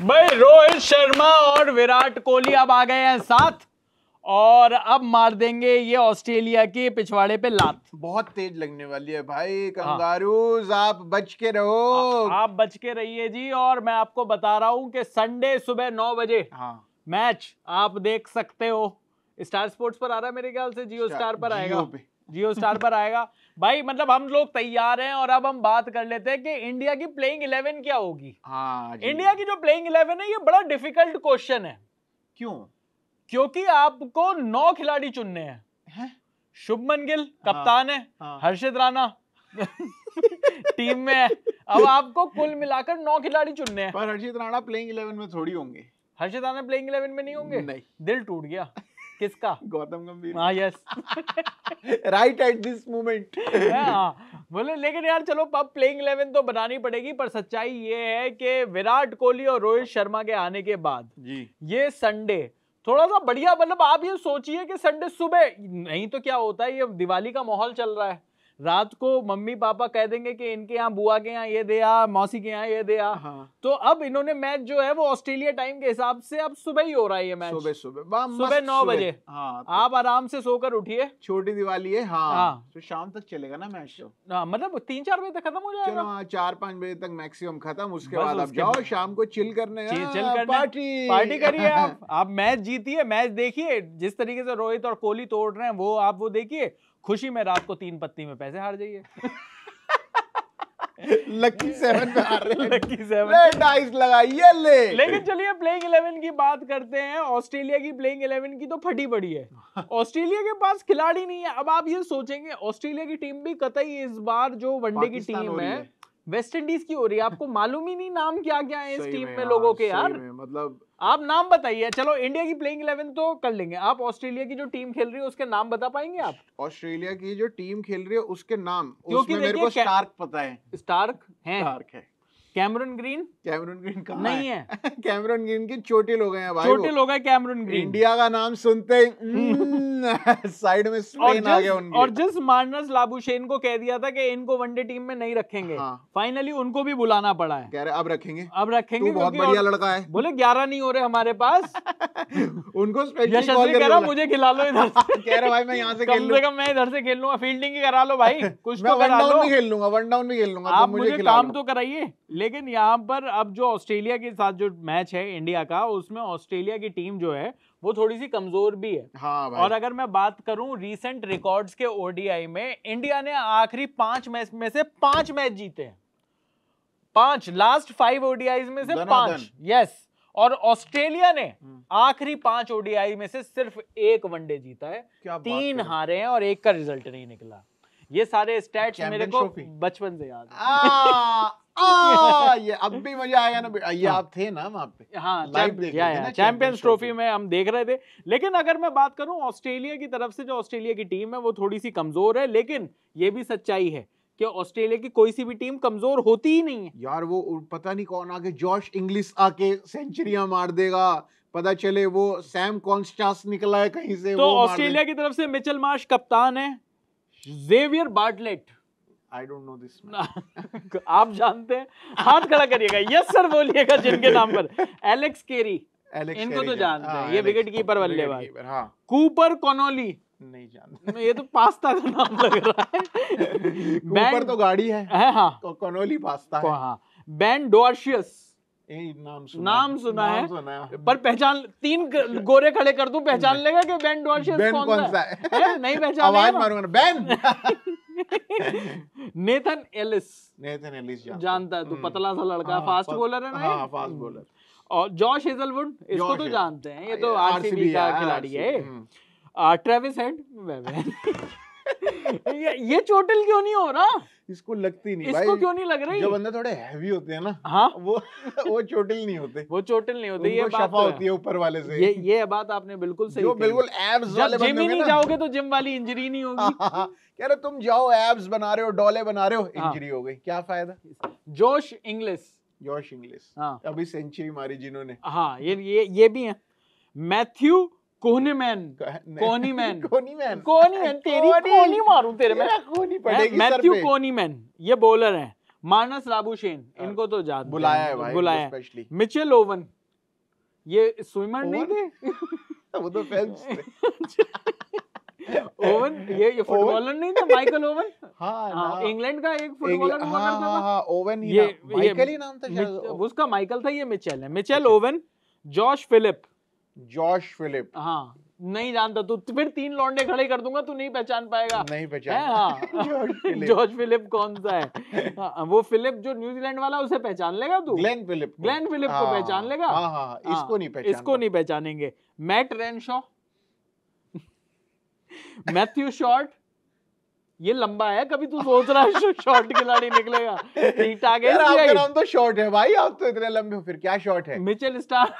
भाई रोहित शर्मा और विराट कोहली अब आ गए हैं साथ और अब मार देंगे ये ऑस्ट्रेलिया के पिछवाड़े पे लात। बहुत तेज लगने वाली है भाई। कंगारूज आप बच के रहो। आप बच के रहिए जी। और मैं आपको बता रहा हूं कि संडे सुबह 9 बजे मैच आप देख सकते हो। स्टार स्पोर्ट्स पर आ रहा है मेरे ख्याल से, जियो स्टार पर आएगा, जियो स्टार पर आएगा भाई। मतलब हम लोग तैयार हैं और अब हम बात कर लेते हैं कि इंडिया की प्लेइंग 11 क्या होगी। इंडिया की जो प्लेइंग 11 है ये बड़ा डिफिकल्ट क्वेश्चन है। क्यों? क्योंकि आपको 9 खिलाड़ी चुनने हैं। शुभमन गिल कप्तान है, हर्षित राणा टीम में है। अब आपको कुल मिलाकर 9 खिलाड़ी चुनने हैं। पर हर्षित राणा प्लेइंग 11 में थोड़ी होंगे। हर्षित राणा प्लेइंग 11 में नहीं होंगे? नहीं। दिल टूट गया। किसका? गौतम गंभीर। हाँ yes right at this moment. हाँ बोले लेकिन यार चलो अब प्लेइंग 11 तो बनानी पड़ेगी। पर सच्चाई ये है कि विराट कोहली और रोहित शर्मा के आने के बाद जी ये संडे थोड़ा सा बढ़िया। मतलब आप ये सोचिए कि संडे सुबह नहीं तो क्या होता है, ये दिवाली का माहौल चल रहा है। रात को मम्मी पापा कह देंगे कि इनके यहाँ बुआ के यहाँ ये दे आ, मौसी के यहाँ ये दे आ। तो अब इन्होंने मैच जो है वो ऑस्ट्रेलिया टाइम के हिसाब से अब सुबह ही हो रहा है ये मैच। सुबह 9 बजे। हाँ, तो आप आराम से सोकर उठिए। छोटी दिवाली है। हाँ। तो शाम तक चलेगा ना मैच। तो मतलब 3-4 बजे तक खत्म हो जाएगा। चलो 4-5 बजे तक मैक्सिमम खत्म। उसके बाद आप जाओ शाम को चिल करने, पार्टी करिए। आप मैच जीतिए, मैच देखिए। जिस तरीके से रोहित और कोहली तोड़ रहे हैं वो आप वो देखिए। खुशी में रात को 3 पत्ती में पैसे हार जाइए। लकी 7 में हार रहे हैं। लकी 7 डाइस लगाइए ले। लेकिन चलिए प्लेइंग 11 की बात करते हैं। ऑस्ट्रेलिया की प्लेइंग 11 की तो फटी पड़ी है। ऑस्ट्रेलिया के पास खिलाड़ी नहीं है। अब आप ये सोचेंगे ऑस्ट्रेलिया की टीम भी कतई इस बार जो वनडे की टीम है वेस्ट इंडीज की हो रही है। आपको मालूम ही नहीं नाम क्या क्या है इस टीम में लोगों के यार। मतलब आप नाम बताइए। चलो इंडिया की प्लेइंग 11 तो कर लेंगे। आप ऑस्ट्रेलिया की जो टीम खेल रही है उसके नाम बता पाएंगे आप? ऑस्ट्रेलिया की जो टीम खेल रही है उसके नाम, क्योंकि मेरे को स्टार्क पता है। स्टार्क है। कैमरन ग्रीन कहाँ नहीं है? कैमरन ग्रीन की चोटिल हो गए हैं भाई। चोटिल हो गए कैमरन ग्रीन। इंडिया का नाम सुनते ही साइड में स्पेन आ गया उनके। और जिस मार्नस लाबुशेन को कह दिया था कि इनको वनडे टीम में नहीं रखेंगे, फाइनली उनको भी बुलाना पड़ा है। कह रहे अब रखेंगे। तू बहुत बढ़िया लड़का है। बोले 11 नहीं हो रहे हमारे पास। उनको स्पेशली कॉल कह रहा मुझे खिला लो इधर। कह रहा भाई मैं यहाँ से कम से कम मैं इधर से खेल लूंगा। फील्डिंग ही करा लो भाई, कुछ तो करा लो। वन डाउन भी खेल लूंगा। आप मुझे काम तो कराइए। लेकिन यहाँ पर अब जो ऑस्ट्रेलिया के साथ जो मैच है इंडिया का, उसमें ऑस्ट्रेलिया की टीम जो है वो थोड़ी सी कमजोर भी है। हाँ भाई। और अगर मैं बात करूं रीसेंट रिकॉर्ड्स के ओडीआई में, इंडिया ने आखिरी 5 मैच में से 5 मैच जीते हैं। 5 लास्ट 5 ओडीआईज में से 5। यस। और ऑस्ट्रेलिया ने आखिरी 5 ओडीआई में से सिर्फ 1 वनडे जीता है। 3 हारे हैं और 1 का रिजल्ट नहीं निकला। ये सारे स्टैट्स मेरे को बचपन से याद है। ये अब भी मजा आएगा ना। ये आप थे ना वहां पे? हाँ, चैंपियंस ट्रॉफी में हम देख रहे थे। लेकिन अगर मैं बात करूं ऑस्ट्रेलिया की तरफ से, जो ऑस्ट्रेलिया की टीम है वो थोड़ी सी कमजोर है। लेकिन ये भी सच्चाई है कि ऑस्ट्रेलिया की कोई सी भी टीम कमजोर होती ही नहीं है यार। वो पता नहीं कौन आके जॉश इंग्लिश आके सेंचुरियां मार देगा, पता चले वो सैम कॉन्स्टास निकला है कहीं से। तो ऑस्ट्रेलिया की तरफ से मिचेल मार्श कप्तान है। Xavier Bartlett, I don't know this. आप जानते हैं? हाथ खड़ा करिएगा, यस सर बोलिएगा जिनके नाम पर। एलेक्स केरी, इनको तो जानते हैं, ये विकेट कीपर बल्लेबाज। कूपर कॉनोली, नहीं जानते। ये तो पास्ता का नाम लग रहा है। कूपर तो गाड़ी है। हाँ, कॉनोली पास्ता है। हाँ। बेन डॉर्शियस, नाम सुना है पर पहचान, 3 गोरे खड़े कर दूं पहचान लेगा कि बेन डॉर्शियस कौन सा है? नहीं पहचान। आवाज मारूंगा बेन। नेथन एलिस जानता है तू? पतला सा लड़का, फास्ट बॉलर है ना। हाँ, फास्ट बॉलर। और जॉश हेजलवुड, इसको तो जानते हैं, ये तो आरसीबी का खिलाड़ी है। ट्रेविस हेड, ये चोटिल क्यों नहीं हो रहा? इसको लगती नहीं इसको क्यों नहीं लग रही? जो बंदे थोड़े हैवी होते हैं ना, हाँ, वो चोटिल नहीं होते। वो चोटिल नहीं होते। ये बात होती है ऊपर वाले से। ये बात आपने बिल्कुल सही कही। बिल्कुल एब्स वाले बंदे जिम ही नहीं जाओगे तो जिम वाली इंजरी नहीं होगी। कह रहे तुम जाओ एब्स बना रहे हो, डोले बना रहे हो, इंजरी हो गई, क्या फायदा? जोश इंग्लिश, हाँ, अभी सेंचुरी मारी जिन्होंने। हाँ, ये भी है। मैथ्यू कोनीमैन, तेरी कोनी मारूं तेरे में। कोनी पड़ेगी मैथ्यू कोनीमैन, ये बॉलर हैं। मानस लाबुशेन, इनको तो जानते बुलाया हैं, है भाई, बुलाया है। स्पेशली। मिचेल ओवन, ये स्विमर नहीं थे? वो तो फेल्प्स थे। ओवन, ये फुटबॉलर नहीं था माइकल ओवन? हाँ, हाँ, इंग्लैंड का एक फुटबॉलर हुआ करता था। हाँ, ओवन ही ये माइकल ही नाम था शायद। उसका माइकल था, ये मिचेल है। Mitchell Owen, Josh Philippe. Josh Philippe, हाँ, नहीं जानता तू, फिर 3 लौंडे खड़े कर दूंगा, तू नहीं पहचान पाएगा। नहीं पहचान। हाँ, जॉर्ज फिलिप कौन सा है? हाँ, वो फिलिप जो न्यूजीलैंड वाला, उसे पहचान लेगा तू? ग्लेन फिलिप को पहचान लेगा? हाँ, इसको नहीं पहचान, इसको नहीं पहचानेंगे। मैट रेनशॉ, मैथ्यू शॉर्ट, ये लंबा है, कभी तू सोच रहा है शॉर्ट खिलाड़ी निकलेगा? ठीक ठाक है। आपका नाम तो शॉर्ट है भाई, आप तो इतने लंबे हो, फिर क्या शॉर्ट है? मिचेल स्टार्क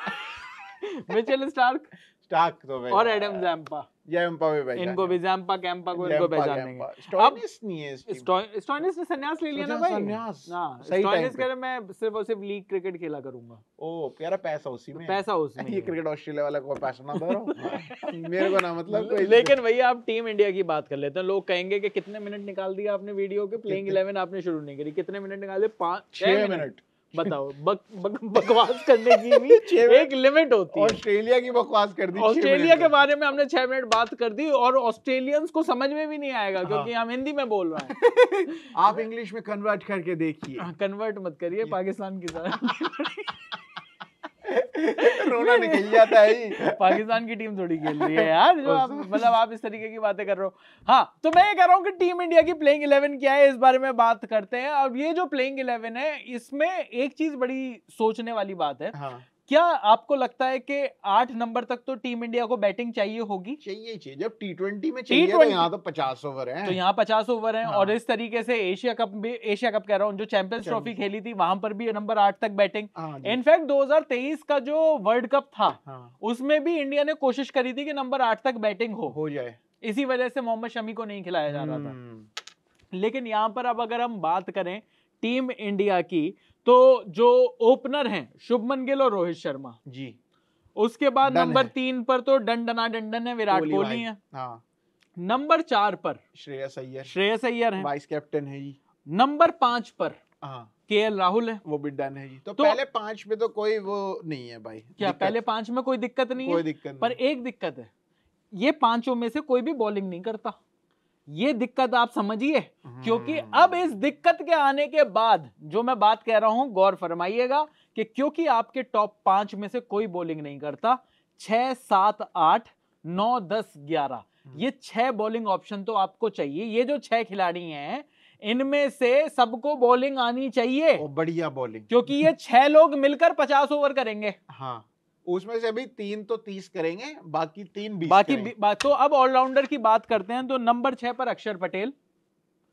स्टार्क तो भाई, और एडम जैम्पा, जैम्पा भी भाई, इनको भी, जैम्पा कैंपा को इनको पहचानेंगे। स्टोइनिस नहीं है इसकी। स्टोइनिस ने संन्यास ले लिया ना भाई। संन्यास, हाँ, सही स्टोइनिस टाइम पे। कह रहा मैं सिर्फ और सिर्फ लीग क्रिकेट खेला करूंगा। ओ प्यारा, पैसा उसी में, पैसा उसमें ये क्रिकेट ऑस्ट्रेलिया वाला को पैसा ना दो मेरे को ना, मतलब कोई। लेकिन भैया आप टीम इंडिया की बात कर लेते हैं, लोग कहेंगे कि कितने मिनट निकाल दिया आपने वीडियो के, प्लेइंग 11 आपने शुरू नहीं करी, कितने मिनट निकाले? 6 मिनट। बताओ, बकवास करने की भी एक लिमिट होती है। ऑस्ट्रेलिया की बकवास कर दी, ऑस्ट्रेलिया के बारे में हमने 6 मिनट बात कर दी, और ऑस्ट्रेलियंस को समझ में भी नहीं आएगा, क्योंकि हम हिंदी में बोल रहे हैं। आप इंग्लिश में कन्वर्ट करके देखिए। कन्वर्ट मत करिए पाकिस्तान की तरह। रोना निकल जाता है। पाकिस्तान की टीम थोड़ी खेल रही है यार, जो आप मतलब आप इस तरीके की बातें कर रहे हो। हाँ, तो मैं ये कह रहा हूँ कि टीम इंडिया की प्लेइंग 11 क्या है, इस बारे में बात करते हैं। और ये जो प्लेइंग 11 है, इसमें एक चीज बड़ी सोचने वाली बात है। हाँ। क्या आपको लगता है कि 8 नंबर तक तो टीम इंडिया को बैटिंग चाहिए होगी? चाहिए, जब T20 में चाहिए तो यहाँ तो 50 ओवर हैं। तो यहाँ 50 ओवर हैं। हाँ। और इस तरीके से एशिया कप कह रहा हूँ, जो चैंपियंस ट्रॉफी खेली थी, वहां पर भी नंबर 8 तक बैटिंग। इनफैक्ट 2023 का जो वर्ल्ड कप था, उसमें भी इंडिया ने कोशिश करी थी कि नंबर 8 तक बैटिंग हो जाए। इसी वजह से मोहम्मद शमी को नहीं खिलाया जा रहा था। लेकिन यहाँ पर अब अगर हम बात करें टीम इंडिया की, तो जो ओपनर हैं शुभमन गिल और रोहित शर्मा जी, उसके बाद नंबर 3 पर तो डंडन है, विराट कोहली है। नंबर 4 पर श्रेयस अय्यर है, वाइस कैप्टन है जी। नंबर 5 पर केएल राहुल है, वो भी डन है जी। तो पहले 5 में तो कोई वो नहीं है भाई। क्या पहले 5 में कोई दिक्कत नहीं है? कोई दिक्कत नहीं। पर एक दिक्कत है, ये 5 में से कोई भी बॉलिंग नहीं करता। ये दिक्कत आप समझिए, क्योंकि अब इस दिक्कत के आने के बाद जो मैं बात कह रहा हूं, गौर फरमाइएगा कि क्योंकि आपके टॉप 5 में से कोई बॉलिंग नहीं करता, 6, 7, 8, 9, 10, 11 ये 6 बॉलिंग ऑप्शन तो आपको चाहिए। ये जो 6 खिलाड़ी हैं, इनमें से सबको बॉलिंग आनी चाहिए, बढ़िया बॉलिंग, क्योंकि ये 6 लोग मिलकर 50 ओवर करेंगे। हाँ, उसमें से अभी 3 तो 30 करेंगे, बाकी 3 20 बाकी तो अब ऑलराउंडर की बात करते हैं। तो नंबर 6 पर अक्षर पटेल,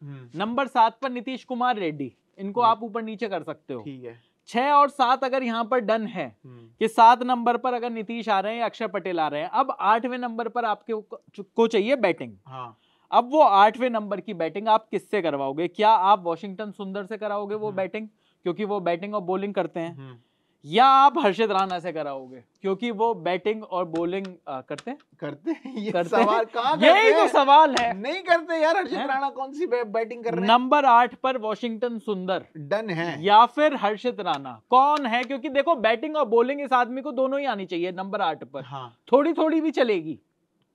नंबर 7 पर नीतीश कुमार रेड्डी, इनको आप ऊपर नीचे कर सकते हो। ठीक है। 6 और 7 अगर यहाँ पर डन है कि 7 नंबर पर अगर नीतीश आ रहे हैं या अक्षर पटेल आ रहे हैं, अब 8वें नंबर पर आपके को चाहिए बैटिंग। हाँ। अब वो 8वें नंबर की बैटिंग आप किससे करवाओगे? क्या आप वॉशिंगटन सुंदर से कराओगे वो बैटिंग, क्योंकि वो बैटिंग और बॉलिंग करते हैं, या आप हर्षित राणा से कराओगे क्योंकि वो बैटिंग और बॉलिंग करते हैं? ये सवाल कहाँ करते हैं? यही तो सवाल है। नहीं करते यार, हर्षित राणा कौन सी बैटिंग कर रहे हैं? नंबर 8 पर वॉशिंगटन सुंदर डन है, या फिर हर्षित राणा कौन है? क्योंकि देखो, बैटिंग और बॉलिंग इस आदमी को दोनों ही आनी चाहिए नंबर 8 पर। हाँ। थोड़ी थोड़ी भी चलेगी।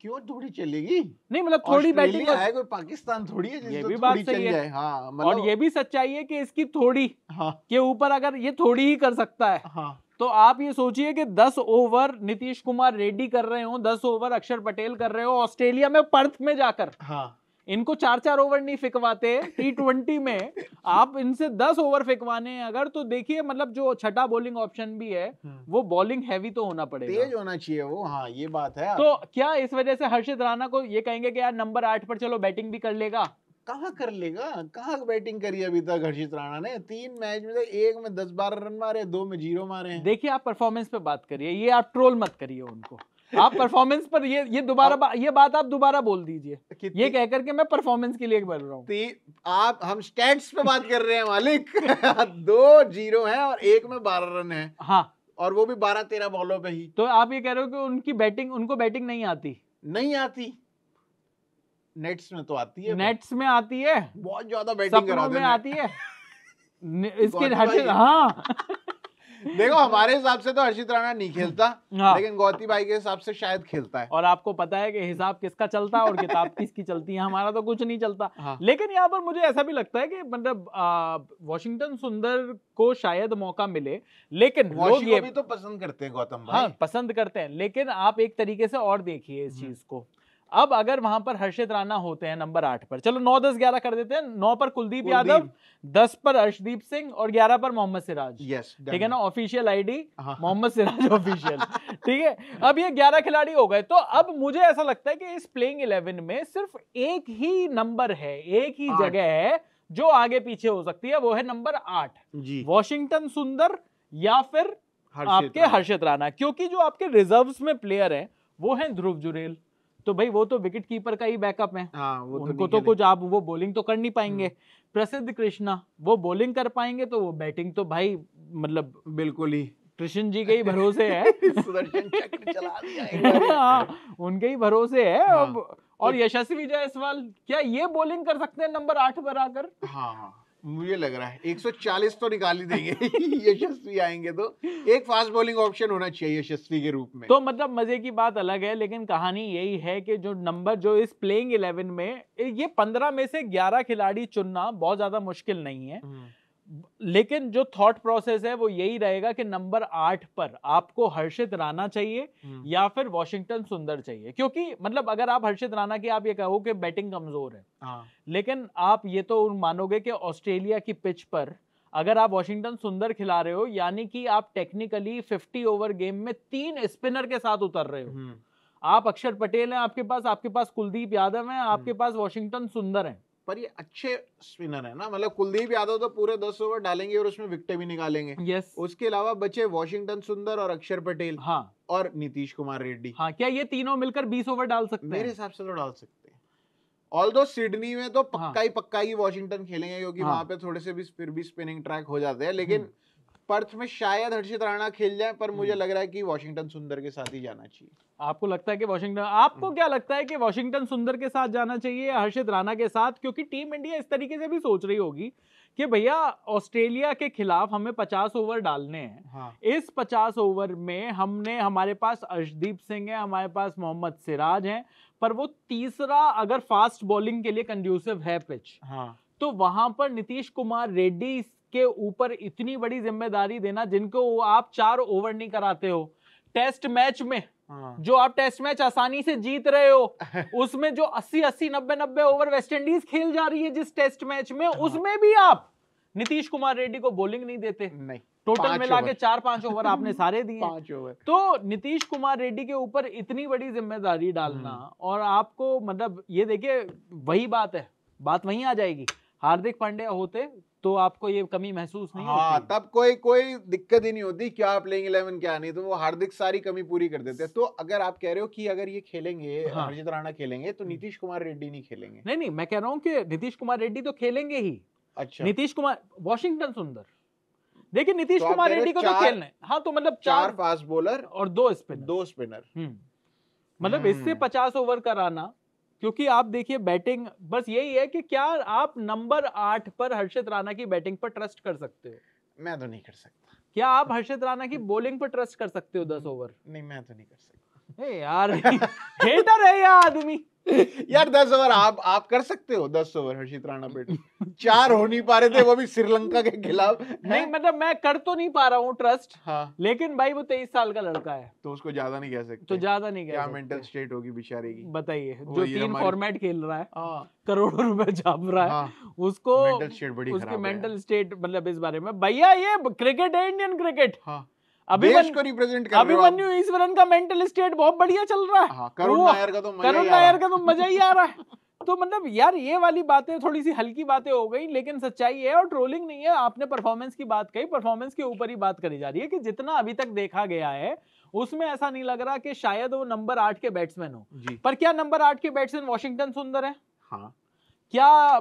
क्यों थोड़ी चलेगी? नहीं मतलब थोड़ी बैटिंग है, कोई पाकिस्तान थोड़ी है, ये भी बात सही है। हाँ, मतलब और ये भी सच्चाई है कि इसकी थोड़ी के ऊपर अगर ये थोड़ी ही कर सकता है, तो आप ये सोचिए कि 10 ओवर नीतीश कुमार रेड्डी कर रहे हो, 10 ओवर अक्षर पटेल कर रहे हो ऑस्ट्रेलिया में, पर्थ में जाकर। इनको 4-4 ओवर नहीं फिकवाते T20 में, आप इनसे 10 ओवर फिकवाने हैं अगर, तो देखिए मतलब जो छठा बॉलिंग ऑप्शन भी है वो बॉलिंग हैवी तो होना पड़ेगा, तेज होना चाहिए वो। हाँ, ये बात है। तो क्या इस वजह से हर्षित राणा को ये कहेंगे कि यार नंबर 8 पर चलो बैटिंग भी कर लेगा? कहाँ कर लेगा, कहाँ बैटिंग करी अभी तक हर्षित राणा ने? 3 मैच में, 1 में 10-12 रन मारे, 2 में 0 मारे हैं। देखिए, आप परफॉर्मेंस पे बात करिए, ये आप ट्रोल मत करिए उनको। आप परफॉर्मेंस पर ये दोबारा ये बात आप दोबारा बोल दीजिए, ये कहकर के मैं परफॉर्मेंस के लिए बोल रहा हूँ। हम स्टैट्स पे बात कर रहे हैं मालिक। 2-0 है और 1 में 12 रन है। हाँ, और वो भी 12-13 बॉलों पे ही। तो आप ये कह रहे हो कि उनको बैटिंग नहीं आती? नहीं आती, नेट्स में तो आती है। नेट्स में आती है, बहुत ज्यादा बैटिंग कराते हैं। में आती है। इसके गौती हर्षित, भाई। हाँ देखो हमारे हिसाब से तो हर्षित राणा नहीं खेलता, हाँ। लेकिन गौती भाई के हिसाब से शायद खेलता है। और आपको पता है कि हिसाब किसका चलता है और किताब किसकी चलती है, हमारा तो कुछ नहीं चलता। हाँ। लेकिन यहाँ पर मुझे ऐसा भी लगता है कि मतलब वॉशिंगटन सुंदर को शायद मौका मिले, लेकिन लोग वॉशी ये को भी तो पसंद करते हैं गौतम भाई। हाँ पसंद करते हैं, लेकिन आप एक तरीके से और देखिए इस चीज को। अब अगर वहां पर हर्षित राणा होते हैं नंबर 8 पर, चलो 9 10 11 कर देते हैं, 9 पर कुलदीप यादव, 10 पर अर्शदीप सिंह और 11 पर मोहम्मद सिराज। यस, ठीक है ना, ऑफिशियल आईडी हाँ। मोहम्मद सिराज ऑफिशियल। ठीक है, अब ये 11 खिलाड़ी हो गए, तो अब मुझे ऐसा लगता है कि इस प्लेइंग 11 में सिर्फ एक ही नंबर है, एक ही 8 जगह है जो आगे पीछे हो सकती है, वो है नंबर 8, जी, वॉशिंगटन सुंदर या फिर आपके हर्षित राणा। क्योंकि जो आपके रिजर्व्स में प्लेयर हैं वो हैं ध्रुव जुरेल, तो भाई वो तो विकेट कीपर का ही बैकअप है, हाँ, वो उनको तो कुछ आप वो बॉलिंग तो कर नहीं पाएंगे। प्रसिद्ध कृष्णा वो बॉलिंग कर पाएंगे, तो वो बैटिंग तो भाई मतलब बिल्कुल ही कृष्ण जी के ही भरोसे है। सुदर्शन चक्र चला दिया एक बारी। हाँ, उनके ही भरोसे है। हाँ। अब और यशस्वी जायसवाल क्या ये बॉलिंग कर सकते हैं नंबर 8 पर आकर? हाँ हाँ, मुझे लग रहा है 140 तो निकाल ही देंगे यशस्वी आएंगे तो। एक फास्ट बॉलिंग ऑप्शन होना चाहिए यशस्वी के रूप में। तो मतलब मजे की बात अलग है, लेकिन कहानी यही है कि जो नंबर जो इस प्लेइंग 11 में, ये 15 में से 11 खिलाड़ी चुनना बहुत ज्यादा मुश्किल नहीं है, लेकिन जो थॉट प्रोसेस है वो यही रहेगा कि नंबर 8 पर आपको हर्षित राणा चाहिए या फिर वॉशिंगटन सुंदर चाहिए। क्योंकि मतलब अगर आप हर्षित राणा की आप ये कहो कि बैटिंग कमजोर है, हाँ। लेकिन आप ये तो मानोगे कि ऑस्ट्रेलिया की पिच पर अगर आप वॉशिंगटन सुंदर खिला रहे हो, यानी कि आप टेक्निकली 50 ओवर गेम में 3 स्पिनर के साथ उतर रहे हो। आप अक्षर पटेल हैं आपके पास कुलदीप यादव हैं, आपके पास वॉशिंगटन सुंदर हैं। पर ये अच्छे स्पिनर है ना, मतलब कुलदीप यादव तो पूरे 10 ओवर डालेंगे और उसमें विकेट भी निकालेंगे। यस। उसके अलावा बचे वॉशिंगटन सुंदर और अक्षर पटेल, हाँ, और नीतीश कुमार रेड्डी। हाँ, क्या ये तीनों मिलकर 20 ओवर डाल सकते हैं? मेरे हिसाब से तो डाल सकते हैं। ऑल्दो सिडनी में तो हाँ। पक्का ही वॉशिंगटन खेलेंगे, क्योंकि हाँ। वहां पे थोड़े से भी फिर भी स्पिनिंग ट्रैक हो जाते हैं। लेकिन पर्थ में शायद हर्षित राणा खेल जाए, पर मुझे लग रहा है कि वॉशिंगटन सुंदर के साथ ही जाना चाहिए। आपको लगता है कि वॉशिंगटन, आपको क्या लगता है कि वॉशिंगटन सुंदर के साथ जाना चाहिए या हर्षित राणा के साथ? क्योंकि टीम इंडिया इस तरीके से भी सोच रही होगी कि भैया ऑस्ट्रेलिया के खिलाफ हमें 50 ओवर डालने हैं। हाँ। इस 50 ओवर में हमारे पास अर्शदीप सिंह है, हमारे पास मोहम्मद सिराज हैं, पर वो तीसरा अगर फास्ट बॉलिंग के लिए कंड्यूसिव है पिच, हाँ। तो वहां पर नीतीश कुमार रेड्डी के ऊपर इतनी बड़ी जिम्मेदारी देना, जिनको आप 4 ओवर नहीं कराते हो टेस्ट मैच में, हाँ। जो आप टेस्ट मैच आसानी से जीत रहे हो, उसमें जो 80 90 ओवर वेस्ट इंडीज खेल जा रही है जिस टेस्ट मैच में, उसमें भी आप नीतीश कुमार रेड्डी को बॉलिंग नहीं देते। नहीं, टोटल मिला के 4-5 ओवर आपने सारे दिए। 5 ओवर। तो नीतीश कुमार रेड्डी के ऊपर इतनी बड़ी जिम्मेदारी डालना, और आपको मतलब ये देखिए वही बात है, बात वहीं आ जाएगी। हार्दिक पांड्या होते तो आपको ये कमी महसूस नहीं हाँ, होती। तब कोई दिक्कत ही नहीं होती क्या प्लेइंग 11 क्या नहीं, तो वो हार्दिक सारी कमी पूरी कर देते हैं। तो अगर आप कह रहे हो कि अगर ये खेलेंगे, हाँ। हर्षित राणा खेलेंगे, तो नीतीश कुमार रेड्डी नहीं खेलेंगे? नहीं, मैं कह रहा हूँ कि नीतीश कुमार रेड्डी तो खेलेंगे ही। अच्छा। नीतीश कुमार, वॉशिंगटन सुंदर, देखिए नीतीश तो आप कुमार कह रहे रेड्डी को तो खेलना है। हाँ, तो मतलब 4 फास्ट बॉलर और 2 स्पिनर। 2 स्पिनर। मतलब इससे 50 ओवर कराना, क्योंकि आप देखिए बैटिंग बस यही है कि क्या आप नंबर 8 पर हर्षित राणा की बैटिंग पर ट्रस्ट कर सकते हो? मैं तो नहीं कर सकता। क्या आप हर्षित राणा की बॉलिंग पर ट्रस्ट कर सकते हो 10 ओवर? नहीं, मैं तो नहीं कर सकता। ए यार हेटर है यार आदमी। यार 10 ओवर आप कर सकते हो? 10 ओवर हर्षित राणा पे 4 हो नहीं पा रहे थे, वो भी श्रीलंका के खिलाफ। नहीं मतलब मैं कर तो नहीं पा रहा हूँ ट्रस्ट, हाँ। लेकिन भाई वो 23 साल का लड़का है, तो उसको ज्यादा नहीं कह सकते। तो ज्यादा नहीं कह क्या सकते। मेंटल स्टेट होगी बेचारे की, बताइए, वो जो ये 3 हमारी- फॉर्मेट खेल रहा है, हाँ। करोड़ों रुपए छाप रहा है, हाँ। उसको मेंटल स्टेट बड़ी उसकी खराब है। मेंटल स्टेट मतलब इस बारे में भैया ये क्रिकेट है, इंडियन क्रिकेट। हाँ। देश को रिप्रेजेंट कर रहे हो आप। अभिमन्यु ईश्वरन का मेंटल स्टेट बहुत बढ़िया चल रहा है। हाँ, करुण नायर का तो मजा ही आ करुण रहा है। नायर का तो मजा ही आ रहा है। तो मतलब यार ये वाली बातें थोड़ी सी हल्की बातें हो गई, लेकिन सच्चाई है, और ट्रोलिंग नहीं है। आपने परफॉर्मेंस की बात कही, परफॉर्मेंस के ऊपर ही बात करी जा रही है कि जितना अभी तक देखा गया है उसमें ऐसा नहीं लग रहा कि शायद वो नंबर 8 के बैट्समैन हो। जी। पर क्या नंबर 8 के बैट्समैन वॉशिंगटन सुंदर है? हाँ। क्या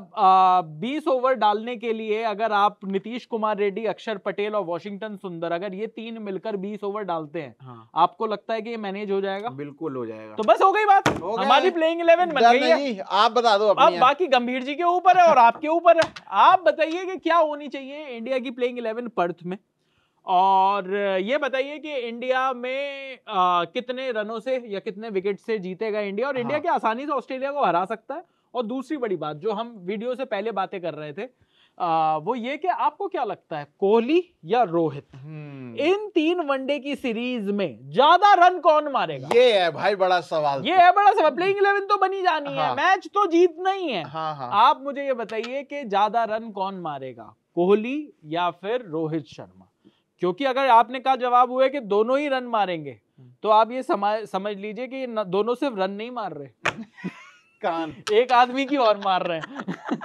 20 ओवर डालने के लिए अगर आप नीतीश कुमार रेड्डी, अक्षर पटेल और वॉशिंगटन सुंदर अगर ये 3 मिलकर 20 ओवर डालते हैं, हाँ। आपको लगता है कि ये मैनेज हो जाएगा? बिल्कुल हो जाएगा। तो बस हो गई बात, हमारी प्लेइंग 11 बन गई है। आप बता दो अब बाकी गंभीर जी के ऊपर है और आपके ऊपर है। आप बताइए कि क्या होनी चाहिए इंडिया की प्लेइंग 11 पर्थ में, और ये बताइए कि इंडिया में कितने रनों से या कितने विकेट से जीतेगा इंडिया, और इंडिया क्या आसानी से ऑस्ट्रेलिया को हरा सकता है। और दूसरी बड़ी बात जो हम वीडियो से पहले बातें कर रहे थे, वो ये कि आपको क्या लगता है, कोहली या रोहित, इन 3 वनडे की सीरीज में ज्यादा रन कौन मारेगा? ये है भाई बड़ा सवाल, ये है बड़ा सवाल। प्लेइंग 11 तो बनी जानी है, मैच तो जीतना ही है। आप मुझे ये बताइए कि ज्यादा रन कौन मारेगा, कोहली या फिर रोहित शर्मा? क्योंकि अगर आपने कहा जवाब हुआ कि दोनों ही रन मारेंगे, तो आप ये समझ लीजिए कि दोनों सिर्फ रन नहीं मार रहे, एक आदमी की और मार रहे हैं।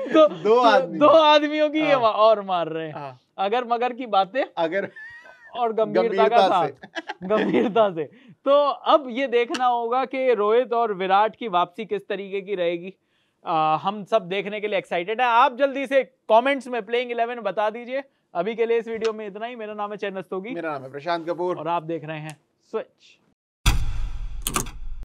तो दो आदमियों की और मार रहे हैं। अगर मगर की बातें अगर और गंभीरता का साथ, गंभीरता से। तो अब ये देखना होगा कि रोहित और विराट की वापसी किस तरीके की रहेगी। हम सब देखने के लिए एक्साइटेड है। आप जल्दी से कमेंट्स में प्लेइंग 11 बता दीजिए। अभी के लिए इस वीडियो में इतना ही। मेरा नाम है चैन रस्तोगी, मेरा नाम है प्रशांत कपूर, और आप देख रहे हैं स्विच।